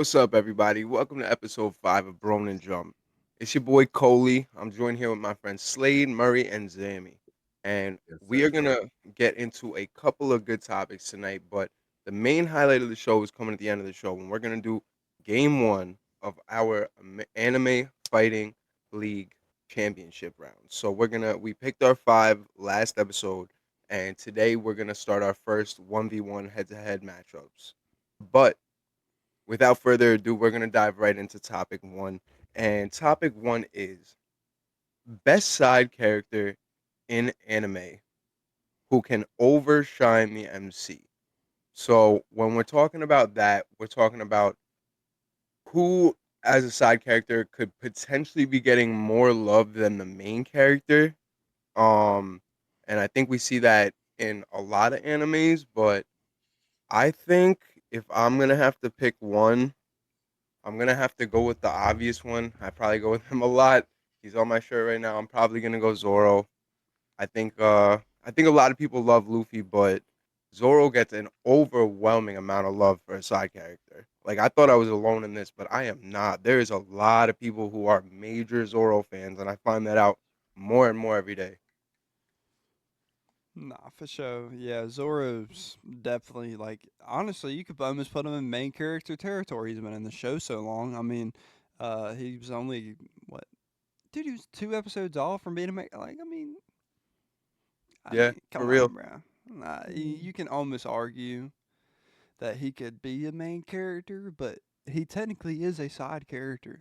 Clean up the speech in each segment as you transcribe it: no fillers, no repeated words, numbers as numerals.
What's up, everybody? Welcome to episode 5 of Bronen Jump. It's your boy Coley. I'm joined here with my friends Slade, Murray, and Zammy. And Yes, we sir. are going to get into a couple of good topics tonight, but the main highlight of the show is coming at the end of the show, and we're going to do game one of our anime fighting league championship round. So we picked our 5 last episode, and today we're going to start our first 1v1 head to head matchups. But without further ado, we're going to dive right into topic one. And topic one is best side character in anime who can overshine the MC. So when we're talking about that, we're talking about who, as a side character, could potentially be getting more love than the main character. Um, and I think we see that in a lot of animes, but I think if I'm gonna have to pick one, I'm gonna have to go with the obvious one. I probably go with him a lot. He's on my shirt right now. I'm probably gonna go Zoro. I think a lot of people love Luffy, but Zoro gets an overwhelming amount of love for a side character. Like I thought I was alone in this, but I am not. There is a lot of people who are major Zoro fans, and I find that out more and more every day. Nah, for sure. Yeah, Zoro's definitely like honestly, you could almost put him in main character territory. He's been in the show so long. I mean, he was only what, dude? He was 2 episodes off from being a main. Like, I Yeah, mean, for come real. on, bro. Nah, you can almost argue that he could be a main character, but he technically is a side character,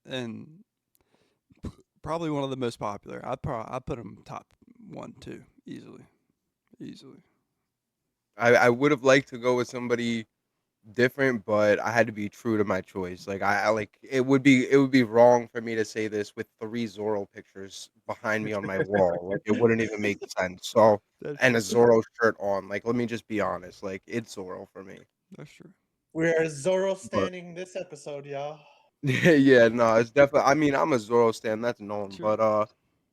and probably one of the most popular. I put him top 1, 2 easily, easily. I would have liked to go with somebody different, but I had to be true to my choice. Like I like it would be wrong for me to say this with 3 Zoro pictures behind me on my wall. Like it wouldn't even make sense. So That's and a true. Zoro shirt on. Like let me just be honest. Like it's Zoro for me. That's true. We are Zoro But standing this episode, y'all. yeah, no, it's definitely. I mean, I'm a Zoro stan. That's known. True. But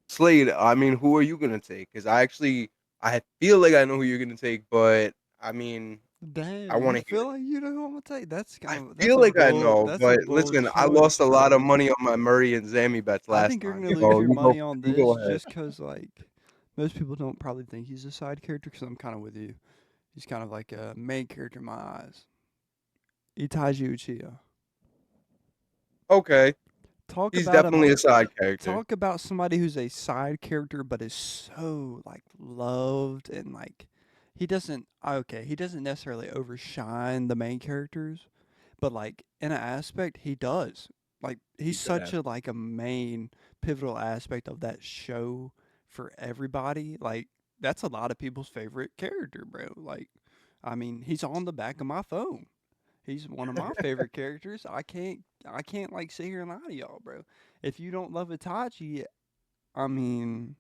Slade. I mean, who are you gonna take? Because I feel like I know who you're gonna take, but I mean, I Damn, you want to hear. feel like you know who I'm gonna take? That's I kind of feel like I know, that's a but bold listen, I lost choice, a lot of bro. money on my Murray and Zammy bets I last think you're time. gonna lose So your money on you go this ahead. just because like most people don't probably think he's a side character. Because I'm kind of with you. He's kind of like a main character in my eyes. Itachi Uchiha. Okay, Talk he's about him. definitely a side character. Talk about somebody who's a side character but is so like loved and like he doesn't necessarily overshine the main characters, but like in an aspect he does. Like he's He could such have. a like a main pivotal aspect of that show for everybody. Like that's a lot of people's favorite character, bro. Like I mean, he's on the back of my phone. He's one of my favorite characters. I can't like sit here and lie to y'all, bro. If you don't love Itachi, I mean,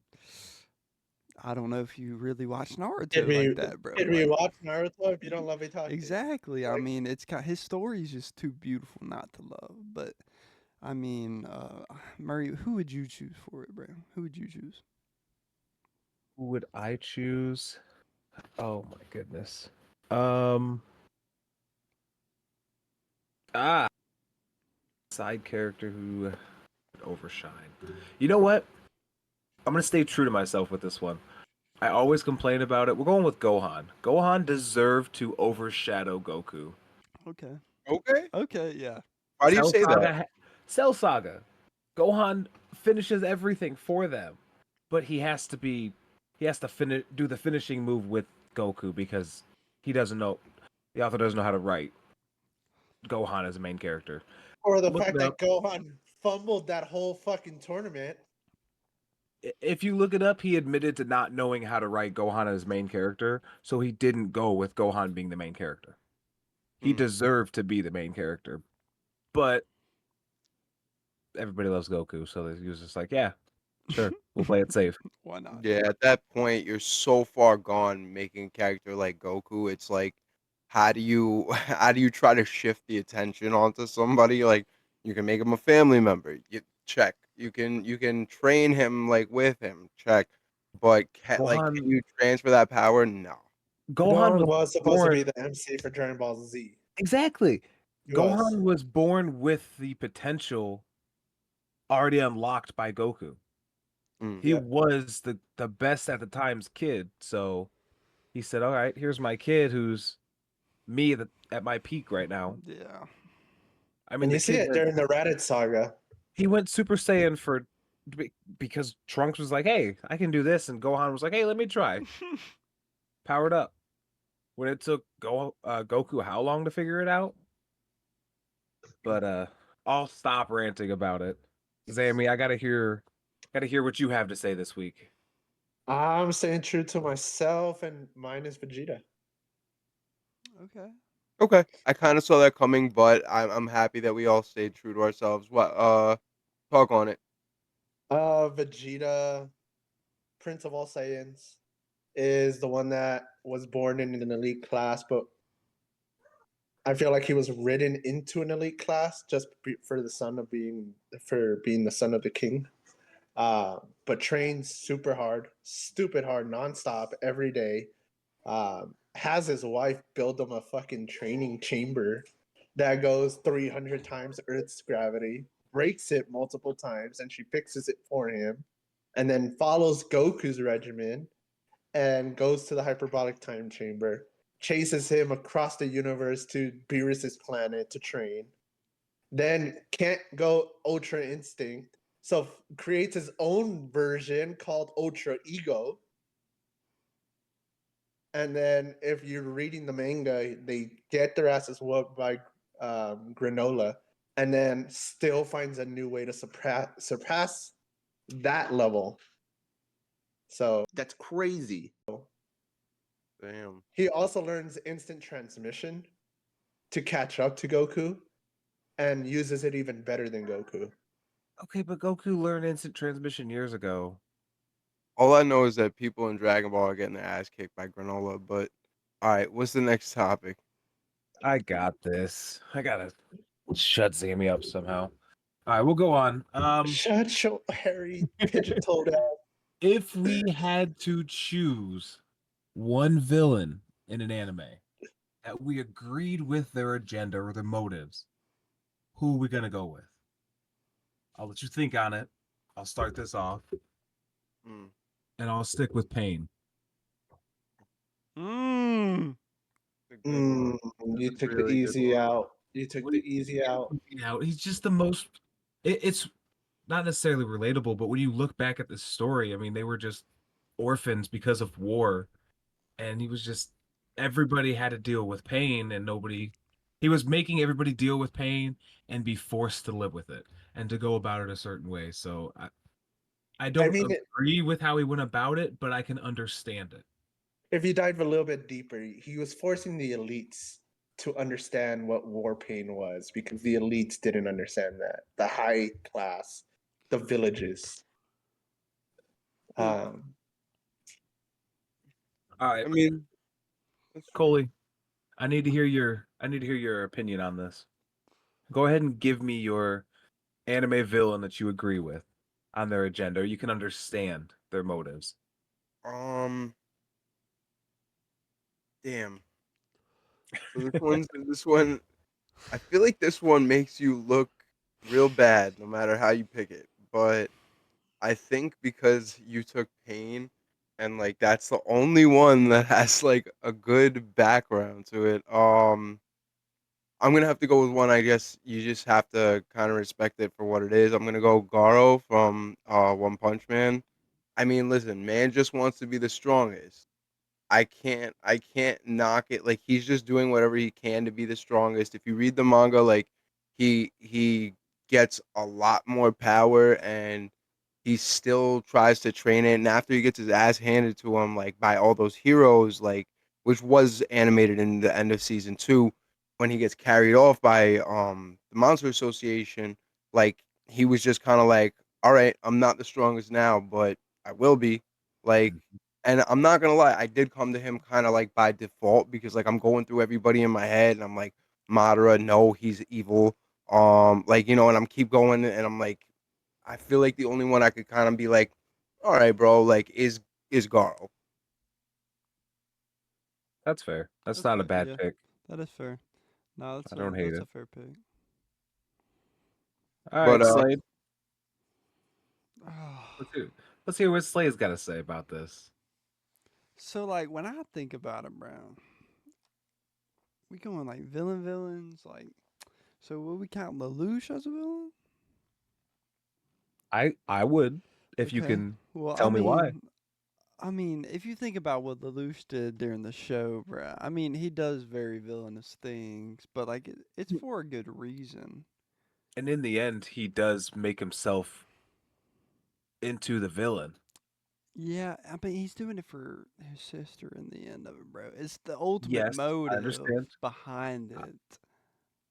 I don't know if you really watch Did Naruto like we that, bro. did we Like watch Naruto if you don't y- love Itachi? exactly. I Like mean, his story is just too beautiful not to love. But I mean, Murray, who would you choose for it, bro? Who would you choose? Who would I choose? Oh my goodness. Um ah side character who would overshine. You know what? I'm gonna stay true to myself with this one. I always complain about it. We're going with Gohan. Gohan deserved to overshadow Goku. Okay. Okay, Okay. Yeah. why do you Cell say that? Saga, Cell Saga. Gohan finishes everything for them, but he has to finish do the finishing move with Goku because he doesn't know the author doesn't know how to write Gohan as a main character. or the Look fact it that up. Gohan fumbled that whole fucking tournament. If you look it up, he admitted to not knowing how to write Gohan as main character, so he didn't go with Gohan being the main character. He Hmm. deserved to be the main character, but everybody loves Goku, so he was just like, "Yeah, sure, we'll play it safe." Why not? Yeah, at that point, you're so far gone making a character like Goku. It's like, how do you how do you try to shift the attention onto somebody? Like, you can make him a family member. You check. You can train him like with him. Check. But can Gohan, you transfer that power? No. Gohan Gohan was was supposed to born be the MC for Dragon Ball Z. exactly. He was. Gohan was born with the potential already unlocked by Goku. Mm. He Yeah. was the best at the time's kid, so he said, "All right, here's my kid who's me at my peak right now." Yeah. I mean, And the you see kid it during the Raditz saga. he went Super Saiyan because Trunks was like, "Hey, I can do this," and Gohan was like, "Hey, let me try." Powered up. When it took Goku how long to figure it out? But I'll stop ranting about it. Zammy, I gotta hear what you have to say this week. I'm staying true to myself, and mine is Vegeta. Okay. Okay, I kind of saw that coming, but I'm happy that we all stayed true to ourselves. What? Talk on it. Vegeta, Prince of all Saiyans, is the one that was born in an elite class, but I feel like he was written into an elite class just for the son of being the son of the king. But trains super hard, stupid hard, nonstop every day. Has his wife build him a fucking training chamber that goes 300 times Earth's gravity, breaks it multiple times, and she fixes it for him, and then follows Goku's regimen and goes to the hyperbolic time chamber, chases him across the universe to Beerus's planet to train, then can't go Ultra Instinct, so creates his own version called Ultra Ego. And then if you're reading the manga, they get their asses whooped by Granola, and then still finds a new way to surpass that level. So that's crazy. Damn. He also learns instant transmission to catch up to Goku and uses it even better than Goku. Okay, but Goku learned instant transmission years ago. All I know is that people in Dragon Ball are getting their ass kicked by Granola. But all right, what's the next topic? I got this. I gotta shut Zammy up somehow. All right, we'll go on. Shut your hairy pigeon-toed ass. If we had to choose one villain in an anime that we agreed with their agenda or their motives, who are we gonna go with? I'll let you think on it. I'll start this off, Mm. and I'll stick with Pain. Mmm. That's a good one. You That's a took the really good easy one. out. You took What the do you easy out. know? He's just the most. It's not necessarily relatable, but when you look back at the story, I mean, they were just orphans because of war, and he was just everybody had to deal with pain, and nobody. He was making everybody deal with pain and be forced to live with it and to go about it a certain way. So I I don't mean, agree with how he went about it, but I can understand it. if you dive a little bit deeper, he was forcing the elites to understand what war pain was because the elites didn't understand that. The high class, the villages. Um, All right, I mean, that's true. Coley, I need to hear your opinion on this. Go ahead and give me your anime villain that you agree with on their agenda, or you can understand their motives. Um, damn. So this one. I feel like this one makes you look real bad no matter how you pick it. But I think because you took pain and like that's the only one that has like a good background to it. I'm gonna have to go with one. I guess you just have to kind of respect it for what it is. I'm gonna go Garo from One Punch Man. I mean, listen, man just wants to be the strongest. I can't knock it. Like he's just doing whatever he can to be the strongest. If you read the manga, like he gets a lot more power and he still tries to train it. And after he gets his ass handed to him, like by all those heroes, like which was animated in the end of season 2, when he gets carried off by the Monster Association, like he was just kind of like, all right, I'm not the strongest now, but I will be. Like and I'm not gonna lie, I did come to him kind of like by default because like I'm going through everybody in my head and I'm like, Madara, no, he's evil. Like and I'm keep going and I'm like, I feel like the only one I could kind of be like, all right, bro, like is Garo. That's fair. That's not a Okay. bad Yeah. pick. That is fair. No, I don't hate that's it. a fair pick. All right, But, Slade. Oh. Let's hear what Slade's got to say about this. So like when I think about it, bro, we going like villains, like so will we count Lelouch as a villain? I would if you Okay. can Well, tell me why. I mean, if you think about what Lelouch did during the show, bro, I mean, he does very villainous things, but like it's for a good reason. And in the end, he does make himself into the villain. Yeah, I mean, he's doing it for his sister in the end of it, bro. It's the ultimate Yes, I motive understand. behind Uh, it.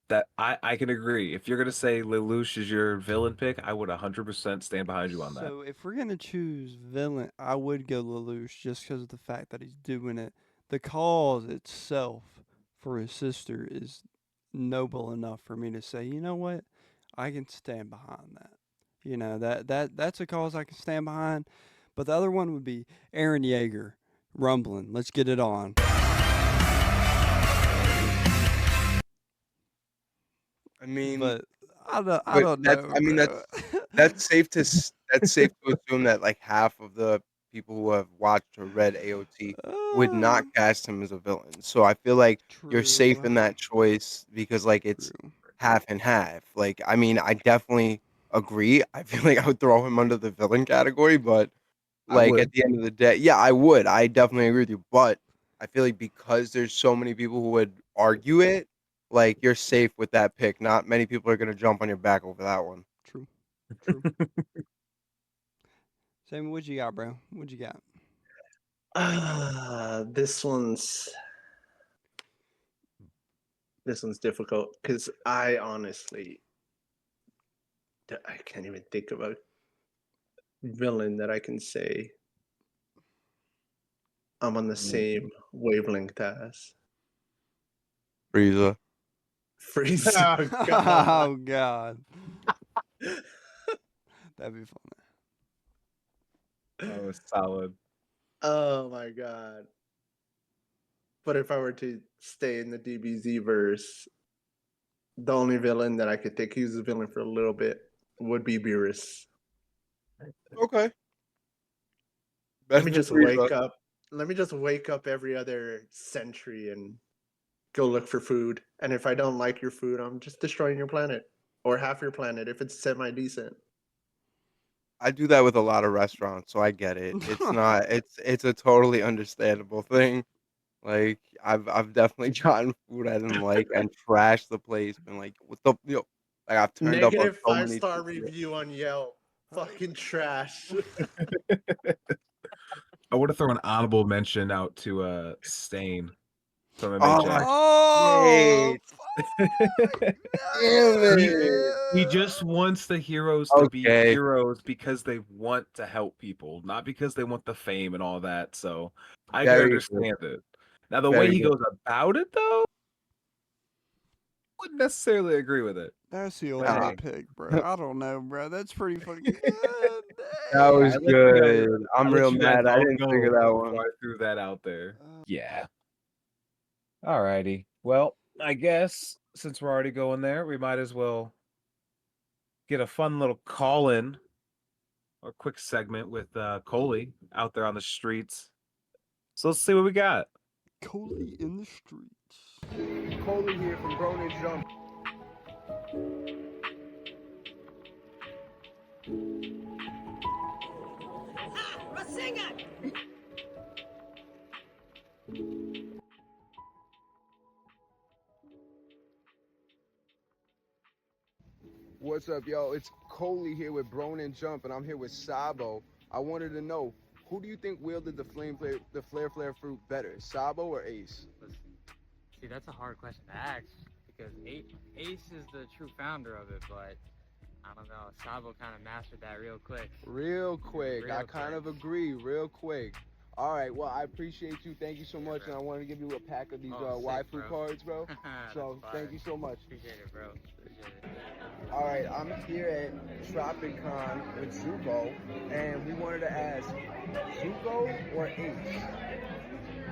That I can agree. If you're gonna say Lelouch is your villain pick, I would 100% stand behind you on that. So if we're gonna choose villain, I would go Lelouch just because of the fact that he's doing it. The cause itself for his sister is noble enough for me to say, you know what, I can stand behind that. You know that's a cause I can stand behind. But the other one would be Aaron Yeager, rumbling. Let's get it on. I mean, But I but don't that's know, I mean, bro. that's safe to assume that, like, half of the people who have watched or read AOT would not uh, cast him as a villain. So I feel like you're safe true, in that choice because, like, it's true. half and half. Like, I mean, I definitely agree. I feel like I would throw him under the villain category, but, I like, would. at the end of the day, yeah, I would. I definitely agree with you, but I feel like because there's so many people who would argue it, like, you're safe with that pick. Not many people are gonna jump on your back over that one. True. True. Sammy, what you got, bro? What you got? This one's difficult because I honestly I can't even think of a villain that I can say I'm on the same wavelength as. Frieza. Freeze! Oh God! Oh God, that'd be fun. That was solid. Oh my God! But if I were to stay in the DBZ verse, the only villain that I could think he was a villain for a little bit would be Beerus. Okay. Let Best me for just Frieza. wake up. Let me just wake up every other century and go look for food. And if I don't like your food, I'm just destroying your planet or half your planet if it's semi decent. I do that with a lot of restaurants, so I get it. It's not it's a totally understandable thing. Like, I've definitely gotten food I didn't like and trashed the place, been like, "What the," like, I've turned up on Negative so five many star things, yeah. review on Yelp. Fucking trash. I want to throw an honorable mention out to Stain from Oh, MHA. Oh, shit. fuck! Damn He it. he just wants the heroes to be Okay. heroes because they want to help people, not because they want the fame and all that. So I can Very good. understand it. Now the way Very he good. goes about it, though, wouldn't necessarily agree with it. That's the But ultimate Nah. hey, pick, bro. I don't know, bro. That's pretty fucking good. That yeah, was good. I I'm let real you guys mad I all didn't figure go that before one. I threw that out there. Dang. Yeah. Alrighty. Well, I guess since we're already going there, we might as well get a fun little call in or quick segment with Coley out there on the streets. So let's see what we got. Coley in the streets. Coley here from Bronen Jump. What's up, yo? It's Coley here with Bronen Jump, and I'm here with Sabo. I wanted to know, who do you think wielded the flare fruit better, Sabo or Ace? See, that's a hard question to ask because Ace is the true founder of it, but I don't know. Sabo kind of mastered that real quick. Real quick. I Real kind of quick. agree. Real quick. All right. Well, I appreciate you. Thank you so Yeah, much. bro. And I want to give you a pack of these Oh, sick, waifu bro. cards, bro. So That's thank fire. you so much. Appreciate it, bro. Appreciate it. All right. I'm here at Tropicon with Zuko, and we wanted to ask, Zuko or Ace?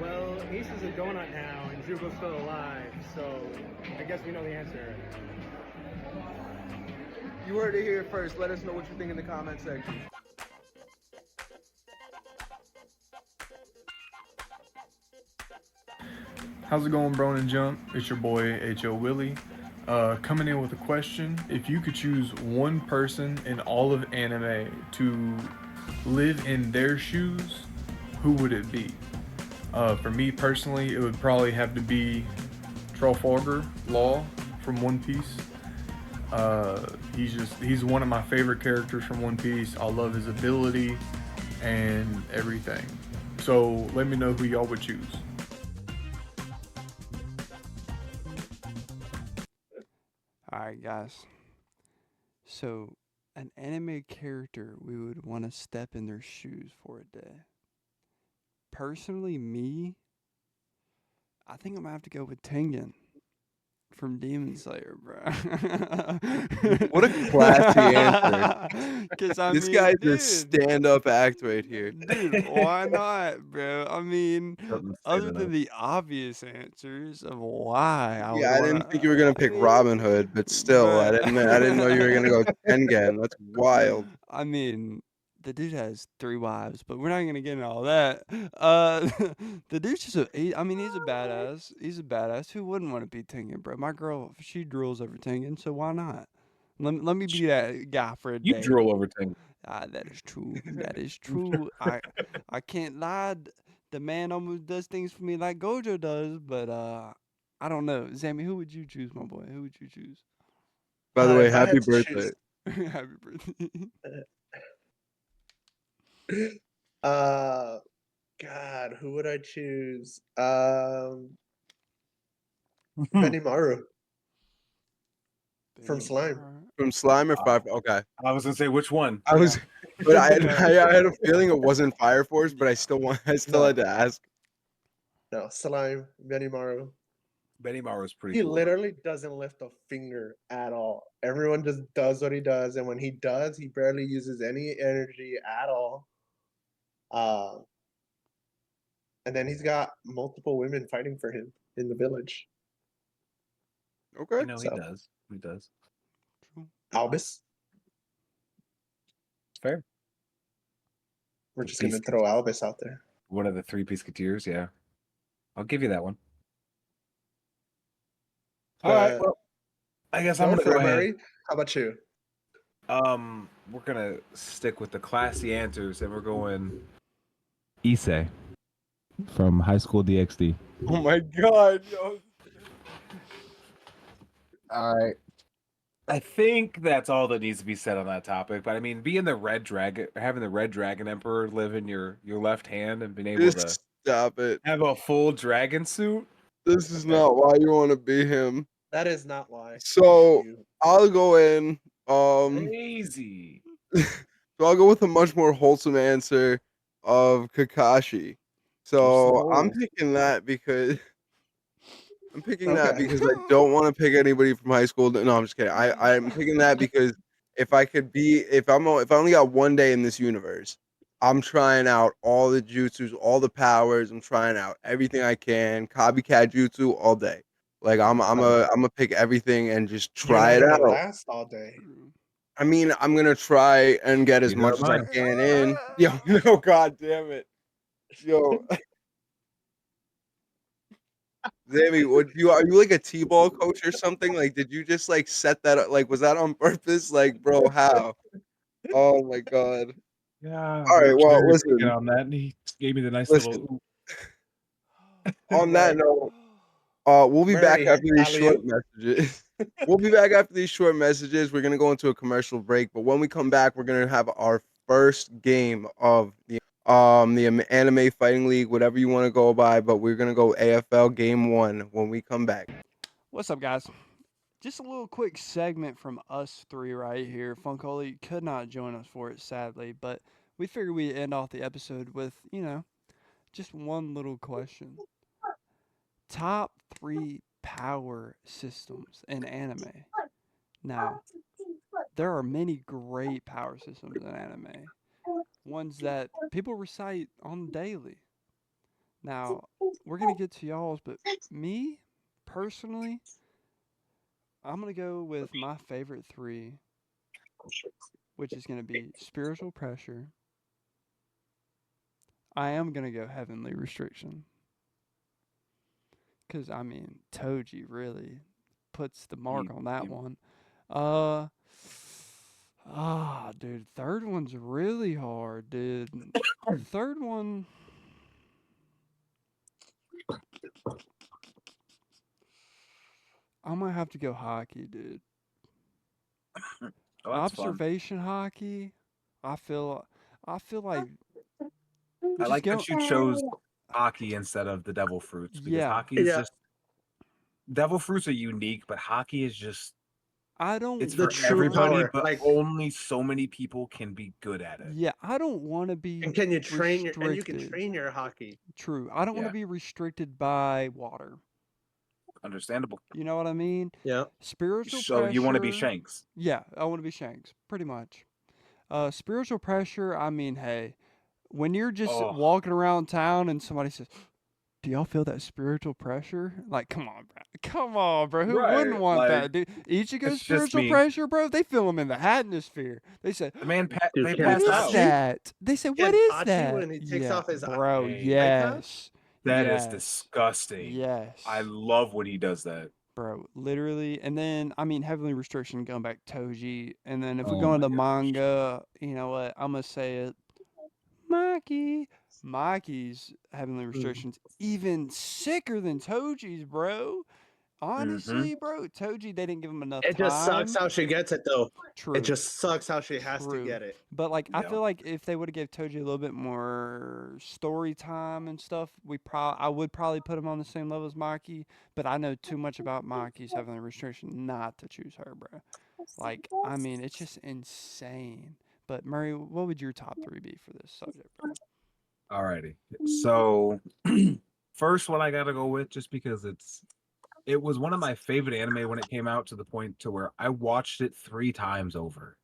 Well, Ace is a donut now, and Zuko's still alive, so I guess we know the answer. You heard it here first. Let us know what you think in the comment section. How's it going, Bronen Jump? It's your boy H.O. Willie. Coming in with a question. If you could choose one person in all of anime to live in their shoes, who would it be? For me personally, it would probably have to be Trafalgar Law from One Piece. He's one of my favorite characters from One Piece. I love his ability and everything. So let me know who y'all would choose. All right, guys. So, an anime character we would want to step in their shoes for a day. Personally, me, I think I'm gonna have to go with Tengen from Demon Slayer, bro. What a classy answer. Cause I This mean, guy's a dude, stand-up act right here. dude, why not, bro? I mean, Something to say other to than that. the obvious answers of why I would Yeah, I didn't think wanna, you were gonna I pick mean, Robin Hood, but still, I but didn't. I didn't know you were gonna go Tengen. That's wild. I mean, the dude has 3 wives, but we're not gonna get into all that. Uh, the dude's just I mean, he's a badass. He's a badass. Who wouldn't want to be Tengen, bro? My girl, she drools over Tengen, so why not? Let me be that guy for a You day. drool over things. That is true. That is true. I can't lie. The man almost does things for me like Gojo does, but I don't know. Zammy, who would you choose, my boy? Who would you choose? By the way, If I happy had to birthday. choose, Happy birthday. uh, God, who would I choose? Benimaru from Benny Slime. Maher. From Slime or Five? Okay, I was gonna say which one. I was, but I had a feeling it wasn't Fire Force, but I Yeah. still I still No, had to ask. no, Slime, Benimaru. Benny Mara was pretty He cool. Though. literally doesn't lift a finger at all. Everyone just does what he does, and when he does, he barely uses any energy at all. Uh, and then he's got multiple women fighting for him in the village. Okay, You know he So does. He does. True. Albus, It's fair. we're The just gonna Peace- throw Albus out there. One of the 3 Peaceketeers. Yeah, I'll give you that one. All right. But Well, I guess I'm going gonna for go it, ahead. Murray. How about you? We're gonna stick with the classy answers, and we're going Issei from High School DxD. Oh my God, yo. All right. I think that's all that needs to be said on that topic. But I mean, being the red dragon, having the red dragon emperor live in your left hand, and being able to Just stop it. have a full dragon suit. This is Okay. not why you want to be him. That is not why. So You. I'll go in. Crazy. So I'll go with a much more wholesome answer of Kakashi. What's the So I'm goal? picking that because Okay. I don't want to pick anybody from high school. No, I'm just kidding. I'm picking that because if I only got one day in this universe, I'm trying out all the jutsus, all the powers. I'm trying out everything I can, copycat jutsu all day. Like I'm a pick everything and just You're try not it gonna out. last all day. True. I mean, I'm gonna try and get as Neither much am as I I. can in. Yo, no, God damn it, yo, Zammy, are you like a t-ball coach or something? Like, did you just like set that up? Like, was that on purpose? Like, bro, how? Oh my God. Yeah, All right, we're well, cherry picking listen, on that, and he gave me the nice listen. little. On that But note, we'll be back Murray, after these short alley-oop. messages. We'll be back after these short messages. We're gonna go into a commercial break, but when we come back, we're gonna have our first game of the anime fighting league, whatever you want to go by. But we're gonna go AFL game 1 when we come back. What's up, guys? Just a little quick segment from us three right here. Funkoli could not join us for it, sadly, but we figured we'd end off the episode with, just one little question. Top 3 power systems in anime. Now, there are many great power systems in anime, ones that people recite on daily. Now, we're gonna get to y'all's, but me personally, I'm gonna go with my favorite three, which is gonna be spiritual pressure. I am gonna go heavenly restriction, cause I mean Toji really puts the mark on that one. Uh, dude, third one's really hard, dude. Third one. I'm gonna have to go hockey, dude. Oh, that's fun. Observation hockey. I feel. I feel like I just like go. that you chose hockey instead of the devil fruits because Yeah, hockey is Yeah. just devil fruits are unique, but hockey is just I don't. it's The for true want. everybody, power. but Like, only so many people can be good at it. Yeah, I don't want to be and can you train your and you can restricted. train your hockey. True. I don't want Yeah. to be restricted by water. Understandable. You know what I mean? Yeah. Spiritual So you want to be pressure. Shanks. Yeah, I want to be Shanks, pretty much. Spiritual pressure. I mean, hey, when you're just Oh, walking around town and somebody says, "Do y'all feel that spiritual pressure?" Like, come on, bro. Come on, bro. Who wouldn't right. want Like that, dude? Ichigo's it's just spiritual me. pressure, bro. They feel him in the atmosphere. They say, The man Dude, they "What passed is out. Kenpachi? that?" They say, "What is Kenpachi that?" when he takes Yeah, off his bro. Hey, eye patch? Yes. that is Yes. disgusting. I Yes. love when he does that. Bro, literally. And then, I mean, heavily restriction going back to Toji. And then if we Oh go my into gosh. manga, you know what? I'm going to say it. Maki. Maki's heavenly restrictions even sicker than Toji's, bro. Mm-hmm. Honestly, bro, Toji, they didn't give him enough It just sucks time. how she gets it though. It True. just sucks how she has to True. get it. But like I Yeah. feel like if they would have gave Toji a little bit more story time and stuff, I would probably put him on the same level as Maki, but I know too much about Maki's having a restriction not to choose her, bro. Like, I mean, it's just insane. But Murray, what would your top 3 be for this subject, bro? Alrighty. So first one I gotta go with just because it was one of my favorite anime when it came out to the point to where I watched it 3 times over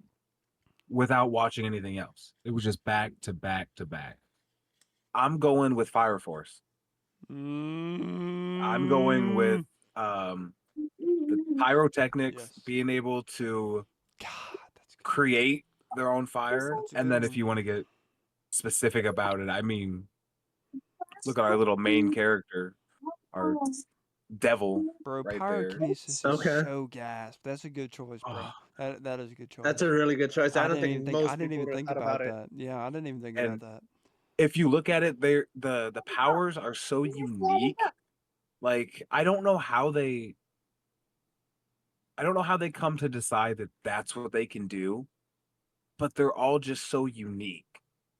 without watching anything else. It was just back to back to back. I'm going with Fire Force. I'm going with Mm. the pyrotechnics Yes. being able to God, that's good. create their own fire. That's a And good then if one. you want to get specific about it, I mean, look at our little main character, our devil Bro, right there. pyrokinesis is Okay. so gas. That's a good choice, bro. That is a good choice. That's a really good choice. I don't didn't think even think most I didn't people even would have think thought about about it. that. Yeah, I didn't even think And about that. if you look at it, the powers are so unique. Like I don't know how they come to decide that that's what they can do, but they're all just so unique.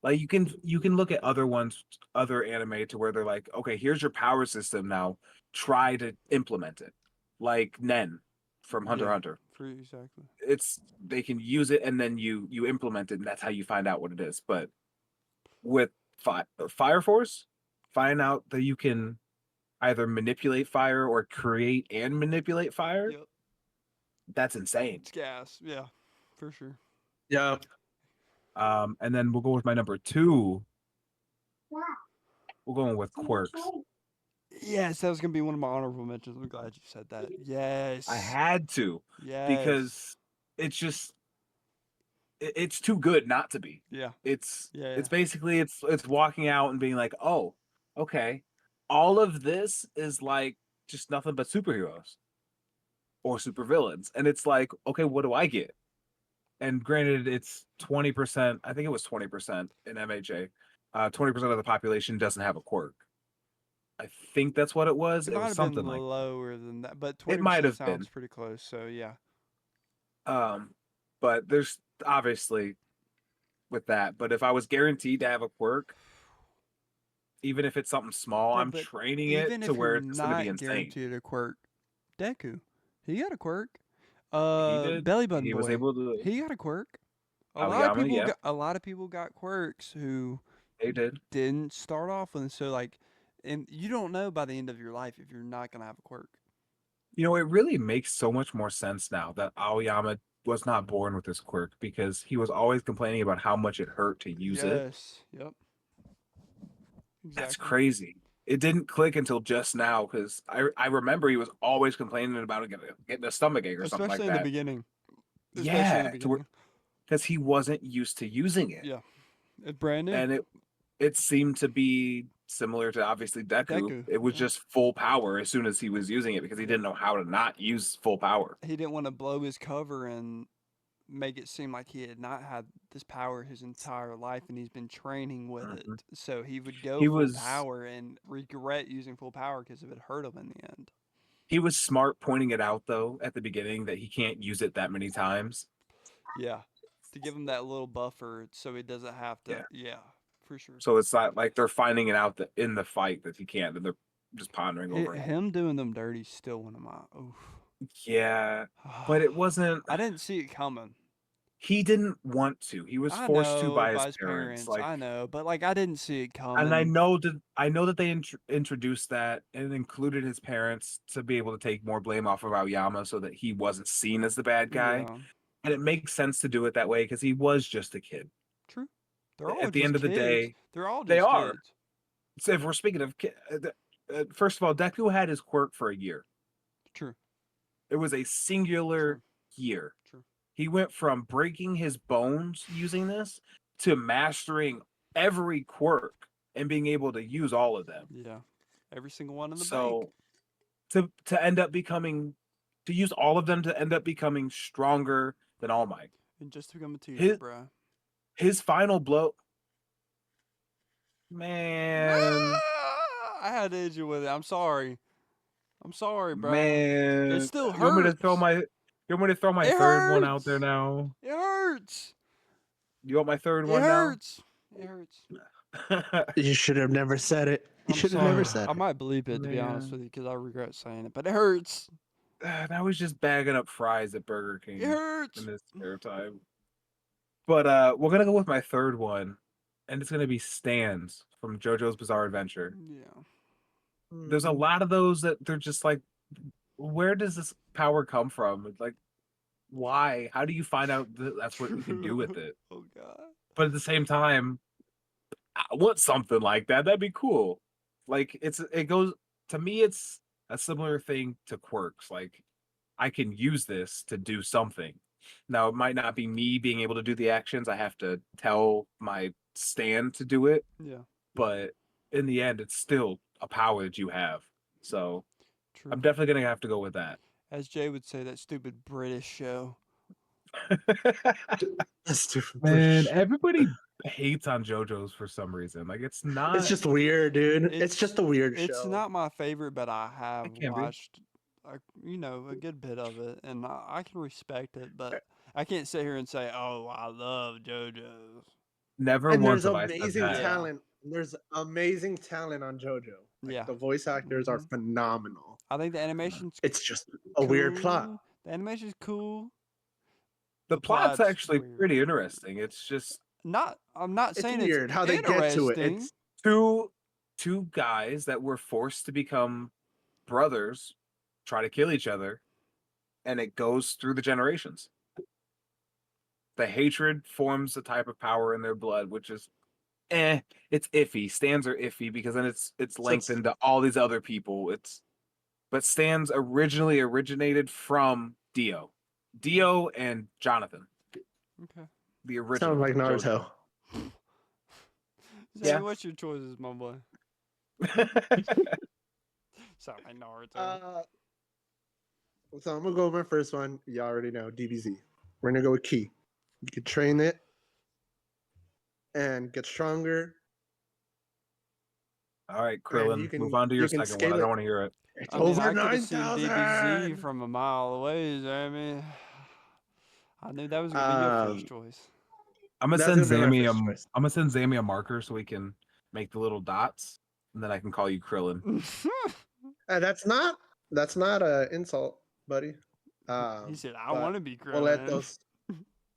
Like you can look at other ones, other anime to where they're like, okay, here's your power system now. Try to implement it. Like Nen from Hunter x Yeah, Hunter. exactly. It's they can use it and then you implement it and that's how you find out what it is. But with Fire Force, find out that you can either manipulate fire or create and manipulate fire. Yep. That's insane. It's gas. Yeah, for sure. Yeah. And then we'll go with my number 2. We're going with quirks. Yes, that was gonna be one of my honorable mentions. I'm glad you said that. Yes. I had to Yes. because it's just it's too good not to be. Yeah. It's Yeah. it's basically it's walking out and being like, oh, okay, all of this is like just nothing but superheroes or supervillains, and it's like, okay, what do I get? And granted, it's 20%. I think it was 20% in MHA. 20% of the population doesn't have a quirk. I think that's what it was. It It might was have been something like lower than that, but it might 20% have sounds been. pretty close. So yeah. But there's obviously with that. But if I was guaranteed to have a quirk, even if it's something small, Bro, I'm but training it even to if you're where it's just gonna be not insane. guaranteed a quirk, Deku, he got a quirk. He did. Belly Button He was Boy, able to. he got a quirk. Aoyama, yeah, A lot of people got quirks who they did. didn't start off with it. So like, and you don't know by the end of your life if you're not gonna have a quirk. You know, it really makes so much more sense now that Aoyama was not born with this quirk because he was always complaining about how much it hurt to use it. Yes. Yep. That's Exactly. crazy. it didn't click until just now because I remember he was always complaining about getting a stomach ache or something like Especially in the that. beginning. Especially in Yeah, the beginning. because he wasn't used to using it. Yeah. It's brand new. And it seemed to be similar to obviously Deku. Deku, It was yeah. just full power as soon as he was using it because he didn't know how to not use full power. He didn't want to blow his cover and make it seem like he had not had this power his entire life and he's been training with it. Mhm. So he would go He full was power and regret using full power because it would hurt him in the end. he was smart pointing it out though at the beginning that he can't use it that many times. Yeah. To give him that little buffer so he doesn't have to. Yeah, for sure. So it's not like they're finding it out that in the fight that he can't, and they're just pondering over it. Him doing them dirty still one of my. Oof. Yeah, but it wasn't. I didn't see it coming. He didn't want to. He was I forced to know by his parents. Like, I know, but like I didn't see it coming. and I know that they introduced that and included his parents to be able to take more blame off of Aoyama so that he wasn't seen as the bad guy. Yeah, And it makes sense to do it that way because he was just a kid. true. They're all At the just end of the kids. day, They're all they just are. kids. So if we're speaking of, first of all, Deku had his quirk for a year. True. It was a singular True. year. True. He went from breaking his bones using this to mastering every quirk and being able to use all of them. Yeah, every single one in the bank. So to end up becoming to use all of them to end up becoming stronger than All Might. And just to become a teacher, bro. His final blow, man. I had to hit you with it. I'm sorry. I'm sorry, bro. Man, It still You want me to hurts. throw my It third one out hurts. there now? It hurts. You want my third It one hurts. It hurts. now? You should have never said it. You I'm should have never sorry. said I it. might bleep it to be honest Man. with you because I regret saying it, but it hurts. Now he's just bagging up fries at Burger King It hurts. in his spare time. But we're gonna go with my third one, and it's gonna be Stans from JoJo's Bizarre Adventure. Yeah. There's a lot of those that they're just like, where does this power come from? It's like, why? How do you find out that that's what you can do with it? Oh god. But at the same time, I want something like that. That'd be cool. Like it goes to me. It's a similar thing to quirks. Like I can use this to do something. Now it might not be me being able to do the actions. I have to tell my stand to do it. Yeah. But in the end, it's still a power that you have. So True. I'm definitely gonna have to go with that. As Jay would say, that stupid British show. That's different. Man, everybody hates on JoJo's for some reason. Like it's not. It's just weird, dude. It's just a weird show. It's not my favorite, but I have It can be. watched, a good bit of it, and I can respect it. But I can't sit here and say, "Oh, I love JoJo's." Never And once there's have I said amazing that. talent. There's amazing talent on JoJo. Like, Yeah. the voice actors are Mhm. phenomenal. I think the animation's It's just a weird plot. cool. The animation's cool. The plot's plot's actually weird. pretty interesting. It's just I'm not It's saying weird it's how they get to it. interesting. It's two guys that were forced to become brothers try to kill each other, and it goes through the generations. The hatred forms a type of power in their blood, which is it's iffy. Stands are iffy because then it's lengthened to all these other people. But Stands originally originated from Dio. Dio and Jonathan. Okay. The original. sounds like Naruto. Zay, Yeah. what's your choices, my boy? Sorry, Naruto. So I'm gonna go with my first one. You already know DBZ. We're gonna go with Ki. You can train it and get stronger. All right, Man, Krillin, move on to your you can second one. scale I it. don't want to hear it. It's I mean, over I could have seen 9,000. DBZ from a mile away, Jamie. I knew that was gonna be your first choice. I'm gonna That's send gonna be my Zammy first choice. I'm gonna send Zammy a marker so we can make the little dots, and then I can call you Krillin. That's not an insult, buddy. He said, "I but want to be Krillin."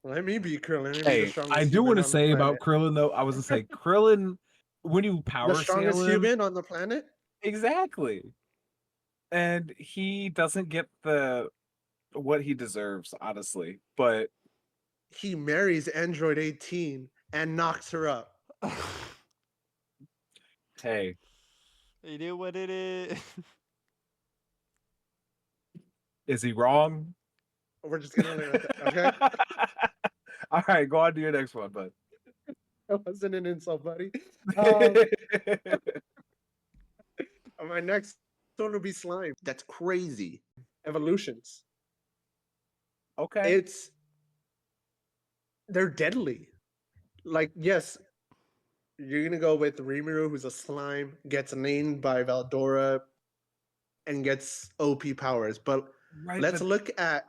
We'll let me be Krillin. Let me be the Hey, strongest I do human want to on the say about planet. Krillin though. I was gonna say Krillin when you power The strongest sail him, human on the planet. exactly, and he doesn't get what he deserves, honestly. But He marries Android 18 and knocks her up. hey, You know what it is. Is he wrong? We're just gonna leave it at that. Okay. All right, go on to your next one, bud. That wasn't an insult, buddy. My next one will be slime. That's crazy. Evolutions. Okay. It's they're deadly. Like, yes, you're gonna go with Rimuru, who's a slime, gets named by Valdora, and gets OP powers. But Right, let's but look at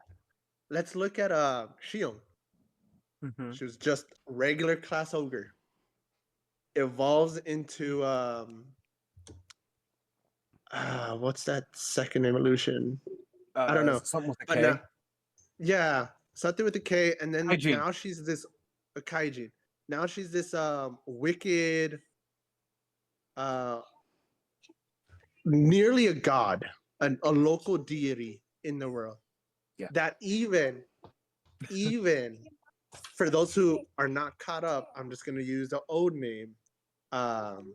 Shion. Mhm. She was just regular class ogre. Evolves into what's that second evolution? I don't know. Something with a But K. now, yeah, something with the K, and then Hygiene. now she's this a kaijin. Now she's this wicked, uh, nearly a god, a local deity in the world. Yeah. That even for those who are not caught up, I'm just gonna use the old name. Um,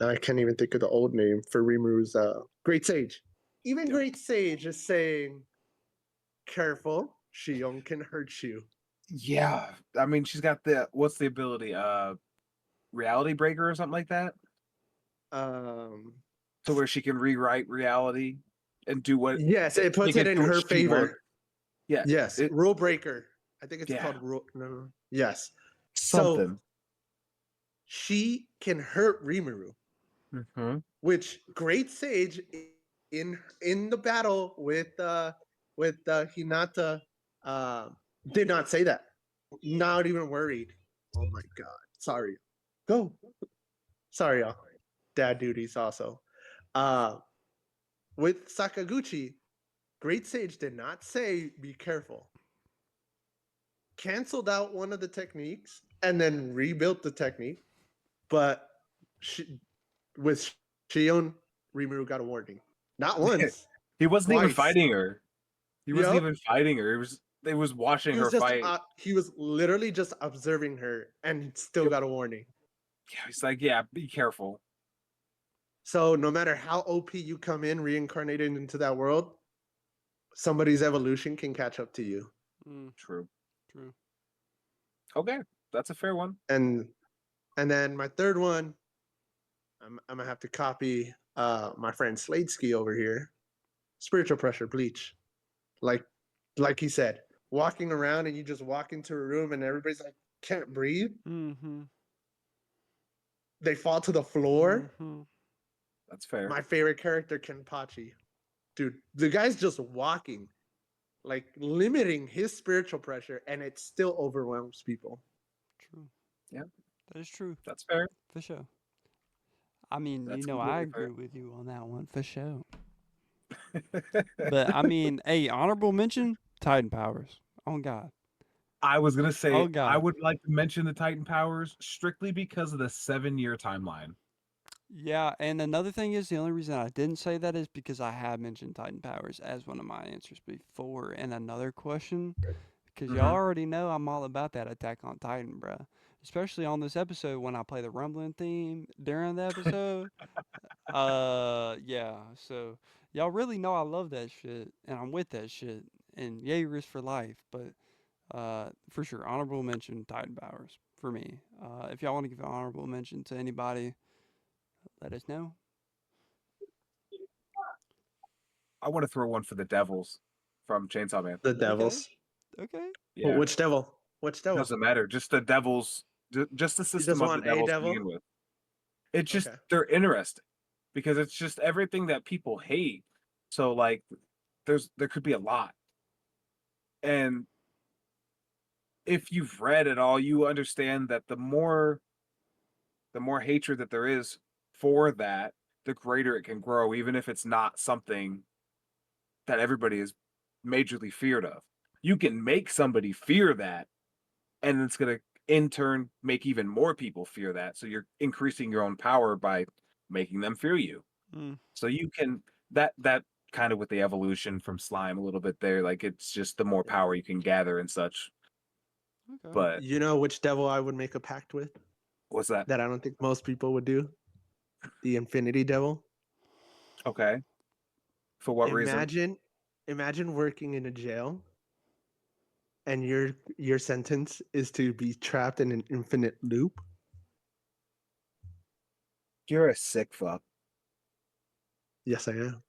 I can't even think of the old name for Rimuru's Great Sage. Even Great Sage is saying, "Careful, Shion can hurt you." Yeah, I mean, she's got what's the ability? Reality breaker or something like that, Um, to where she can rewrite reality and do what yes, it puts it in do what her she wants. favor. Yeah, Yes, it, rule breaker. I think it's Yeah. called rule. No, yes. something. So she can hurt Rimuru, Mm-hmm. which Great Sage in the battle with Hinata uh, did not say that. Not even worried. Oh my god. Sorry. Go. Sorry, y'all. Dad duties also. Uh, with Sakaguchi, Great Sage did not say be careful. Canceled out one of the techniques and then rebuilt the technique, but with Shion, Rimuru got a warning. Not once. He wasn't even Twice. fighting her. He wasn't Yup. even fighting her. They was watching her fight. He was literally just observing her and still Yep. got a warning. Yeah, he's like, yeah, be careful. So no matter how OP you come in reincarnated into that world, somebody's evolution can catch up to you. True. True. Okay, that's a fair one. And then my third one, I'm gonna have to copy my friend Sladeski over here. Spiritual pressure, bleach. Like he said, walking around and you just walk into a room and everybody's like can't breathe. Mm-hmm. They fall to the floor. Mm-hmm. That's fair. My favorite character, Kenpachi. Dude, the guy's just walking, like limiting his spiritual pressure, and it still overwhelms people. True. Yeah. That is true. That's fair. For sure. I mean, That's I completely fair. agree with you on that one for sure. But I mean, hey, honorable mention, Titan Powers. Oh God. I was gonna say Oh I God. would like to mention the Titan powers strictly because of the 7-year timeline. Yeah, and another thing is the only reason I didn't say that is because I have mentioned Titan Powers as one of my answers before. And another question, because y'all Mhm. already know I'm all about that Attack on Titan, bruh. Especially on this episode when I play the rumbling theme during the episode. Yeah. So y'all really know I love that shit, and I'm with that shit, and Jaegers for life. But for sure, honorable mention Titan Powers for me. If y'all want to give an honorable mention to anybody, let us know. I want to throw one for the Devils from Chainsaw Man. The Devils. Okay. Yeah, Which devil? Which devil? doesn't matter. Just the Devils, just the You system just of the want a Devils to devil? begin with. It's just Okay. they're interesting because it's just everything that people hate. So like, there could be a lot, and if you've read it all, you understand that the more hatred that there is for that, the greater it can grow, even if it's not something that everybody is majorly feared of. You can make somebody fear that, and it's going to in turn make even more people fear that. So you're increasing your own power by making them fear you. Mm, So you can that kind of with the evolution from slime a little bit there, like it's just the more power you can gather and such. okay. But You know which devil I would make a pact with what's that? that I don't think most people would do? the Infinity Devil. Okay. For what reason? Imagine working in a jail and your sentence is to be trapped in an infinite loop. You're a sick fuck. Yes, I am.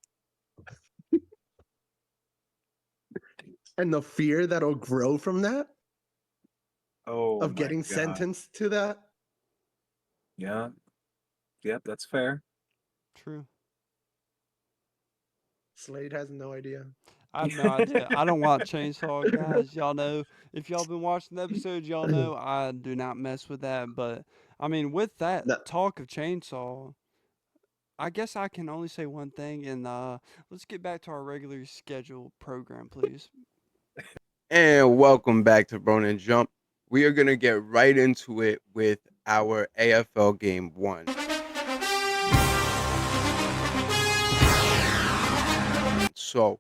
And the fear that'll grow from that Oh of my getting god. sentenced to that. Yeah. Yep, that's fair. True. Slade has no idea. I have no idea. I don't watch Chainsaw, guys. Y'all know. If y'all been watching the episodes, y'all know I do not mess with that. But I mean, with that No. talk of Chainsaw, I guess I can only say one thing, and let's get back to our regularly scheduled program, please. And welcome back to Bronen Jump. We are gonna get right into it with our AFL game 1. So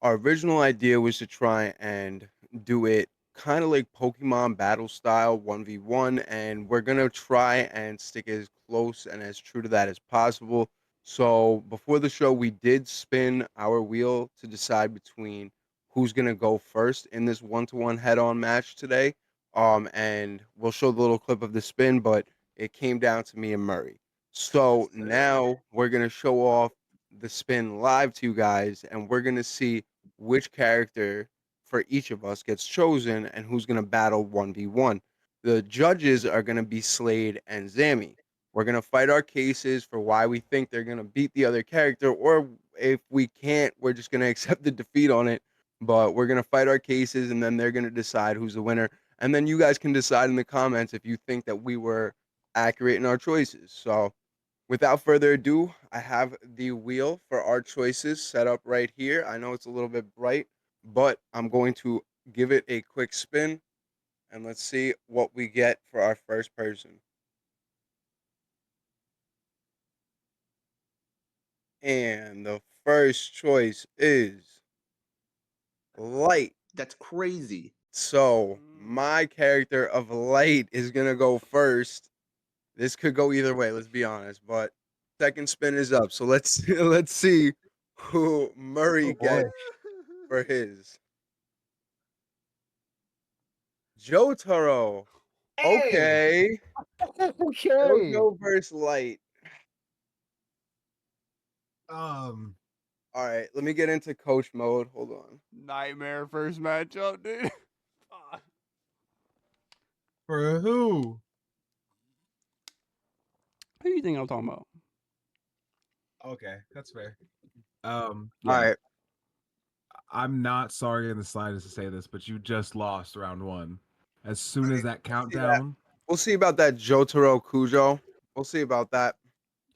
our original idea was to try and do it kind of like Pokemon battle style 1v1, and we're going to try and stick as close and as true to that as possible. So before the show, we did spin our wheel to decide between who's going to go first in this one-to-one head-on match today. And we'll show the little clip of the spin, but it came down to me and Murray. So now we're going to show off the spin live to you guys, and we're going to see which character for each of us gets chosen and who's going to battle 1v1. The judges are going to be Slade and Zammy. We're going to fight our cases for why we think they're going to beat the other character, or if we can't, we're just going to accept the defeat on it. But we're going to fight our cases, and then they're going to decide who's the winner. And then you guys can decide in the comments if you think that we were accurate in our choices. So without further ado, I have the wheel for our choices set up right here. I know it's a little bit bright, but I'm going to give it a quick spin and let's see what we get for our first person. And the first choice is Light. That's crazy. So my character of Light is going to go first. This could go either way, let's be honest, but second spin is up. So let's let's see who Murray gets for his. Jotaro. Okay. Okay. Jojo versus Light. Um. All right, let me get into coach mode. Hold on. Nightmare first matchup, dude. Fuck. For who? Who do you think I'm talking about? Okay, that's fair. All Yeah. right. I'm not sorry in the slightest to say this, but you just lost round one. As soon as that countdown, We'll see about that Jotaro Kujo. We'll see about that.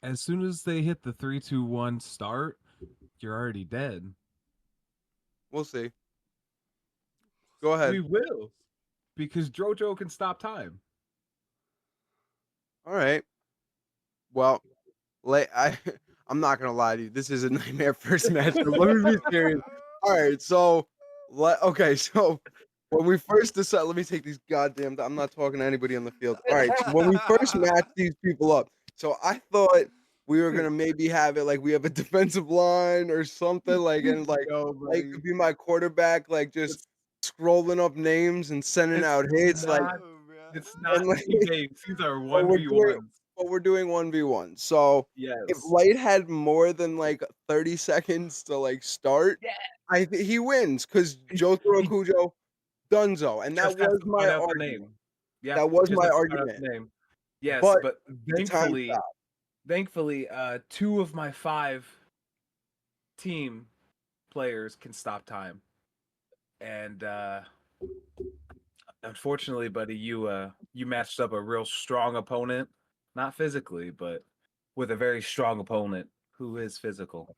as soon as they hit the 3, 2, 1 start, you're already dead. We'll see. Go ahead. We will. Because Jojo can stop time. All right. Well, I'm not gonna lie to you. This is a nightmare first matchup. Let me be serious. All right, so okay, so when we first decided, let me take these goddamn. I'm not talking to anybody on the field. All right, so when we first matched these people up, so I thought we were gonna maybe have it like we have a defensive line or something like, and like No, like could be my quarterback, like just scrolling up names and sending out hits, like, not- It's not and like, team games. These are but we're doing 1v1s. but we're doing 1v1. So if Yes. Light had more than like 30 seconds to like start, Yeah. he wins because Jotaro He Kujo Dunzo, and that just has was to my point out the argument. name. Yeah, That he was just my has to point out argument. the name. Yes, But but the time thankfully, 2 of my 5 team players can stop time. And unfortunately, buddy, you matched up a real strong opponent, not physically, but with a very strong opponent who is physical.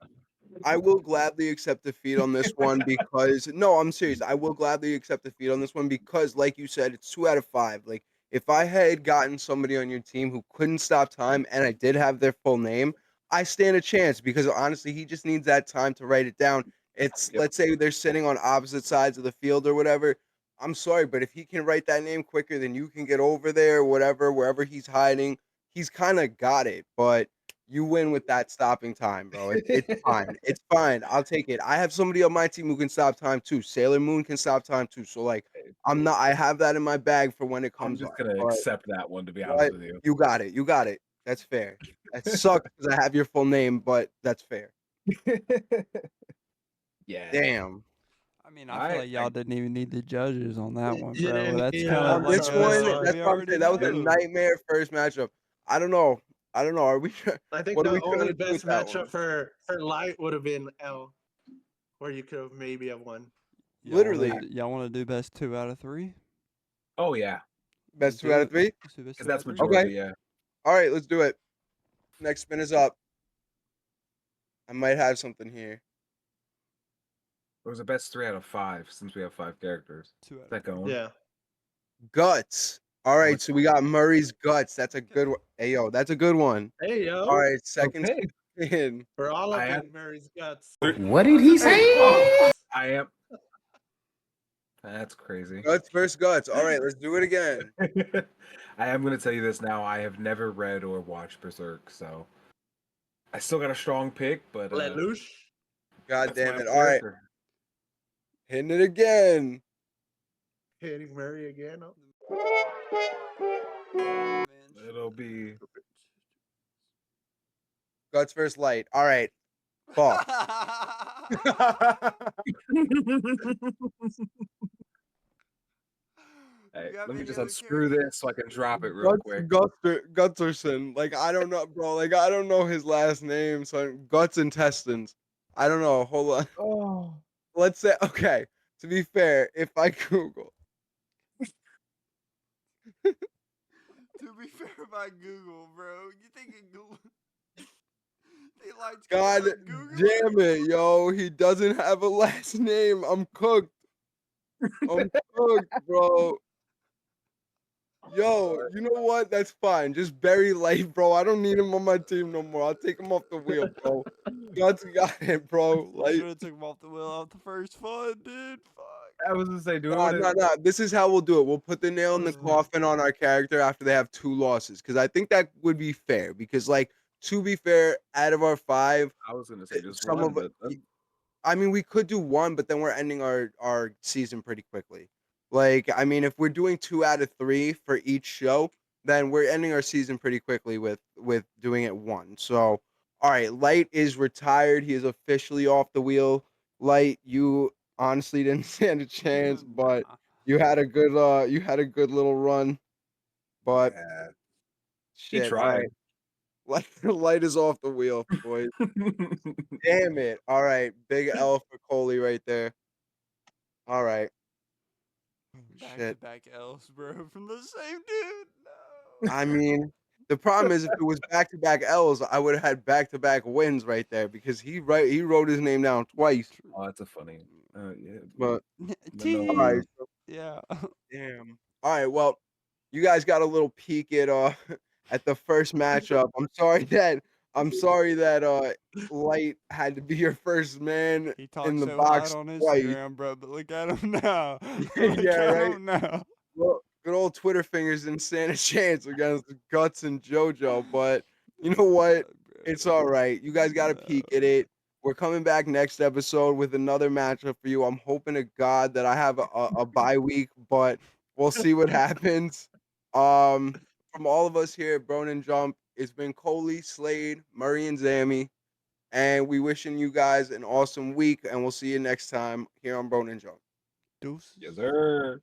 I will gladly accept defeat on this one because no, I'm serious. I will gladly accept defeat on this one because, like you said, it's 2 out of 5. Like if I had gotten somebody on your team who couldn't stop time and I did have their full name, I stand a chance because honestly, he just needs that time to write it down. It's Yep. let's say they're sitting on opposite sides of the field or whatever. I'm sorry, but if he can write that name quicker than you can get over there, whatever, wherever he's hiding, he's kind of got it. But You win with that stopping time, bro. It's fine. It's fine. I'll take it. I have somebody on my team who can stop time too. Sailor Moon can stop time too. So like, I have that in my bag for when it I'm comes just up. gonna But accept that one, to be honest what? with you. You got it. You got it. That's fair. That sucks because I have your full name, but that's fair. Yeah. Damn. I mean, I feel like y'all didn't even need the judges on that one, You bro. didn't That's need kind them, of On like this bro. one, a, that's we what I'm already saying. That was a know. nightmare first matchup. I don't know. Are we? I think What are the we trying only to do with best that matchup one? for light would have been L, where you could have maybe have won. Literally, Y'all want to do best 2 out of 3? Oh yeah, best Let's 2 do out of it. 3. Let's do best because 2 out that's of 3. majority. Okay. Yeah. All right, let's do it. Next spin is up. I might have something here. It was the best 3 out of 5 since we have 5 characters. 2 out of That 3. going? Yeah. Guts. All right, What's so we got Murray's guts. That's a good one. Hey yo, that's a good one. Hey yo, All right, second Okay. spin. we're all up I in am- Murray's guts. What did he say? I am. That's crazy. Guts versus guts. All right, let's do it again. I am gonna tell you this now. I have never read or watched Berserk, so I still got a strong pick, but Let loose. God that's damn my it. All right, character. hitting it again. Hitting Murray again. Oh. It'll be Guts versus light. All right. Fuck. Hey, got let me any just other unscrew characters? this so I can drop it real quick. Gutserson. Like I don't know, bro. Like I don't know his last name. So guts intestines. I don't know. Hold on. Oh, Let's say okay. To be fair, if I Google, To be fair, by Google, bro. You think it Google? They likes God Google. damn it, yo, he doesn't have a last name. I'm cooked. I'm cooked, bro. Yo, you know what? That's fine. Just bury Light, bro. I don't need him on my team no more. I'll take him off the wheel, bro. Guts got it, bro. You Like, should have took him off the wheel off the first fun, dude. Fuck. I was gonna say, do nah, it. nah, nah. This is how we'll do it. We'll put the nail in the coffin on our character after they have 2 losses, because I think that would be fair. Because, like, to be fair, out of our 5, I was gonna say just some one, of but I mean, we could do 1, but then we're ending our season pretty quickly. Like, I mean, if we're doing 2 out of 3 for each show, then we're ending our season pretty quickly with doing it 1. So, all right, Light is retired. He is officially off the wheel. Light, you honestly didn't stand a chance, but Nah. you had a good little run. But yeah, he shit, all tried. right. Light is off the wheel, boys. Damn it. All right, big L for Coley right there. All right. Oh, Back to shit. back L's, bro, from the same dude. No. I mean, the problem is if it was back-to-back L's, I would have had back-to-back wins right there because he wrote his name down twice. Oh, that's a funny. Yeah, But but no. all right, so, Yeah. damn. All right, well, you guys got a little peek at at the first matchup. I'm sorry that Light had to be your first man He in talks the so hot box on twice. Instagram, bro, but look at him now. Yeah, Look at right. him now. Well, good old Twitter fingers didn't stand a chance against Guts and JoJo, but you know what? It's all right. You guys got to peek at it. We're coming back next episode with another matchup for you. I'm hoping to God that I have a bye week, but we'll see what happens. From all of us here at Bronen Jump, it's been Coley, Slade, Murray, and Zammy, and we wishing you guys an awesome week, and we'll see you next time here on Bronen Jump. Deuces. Yes, sir.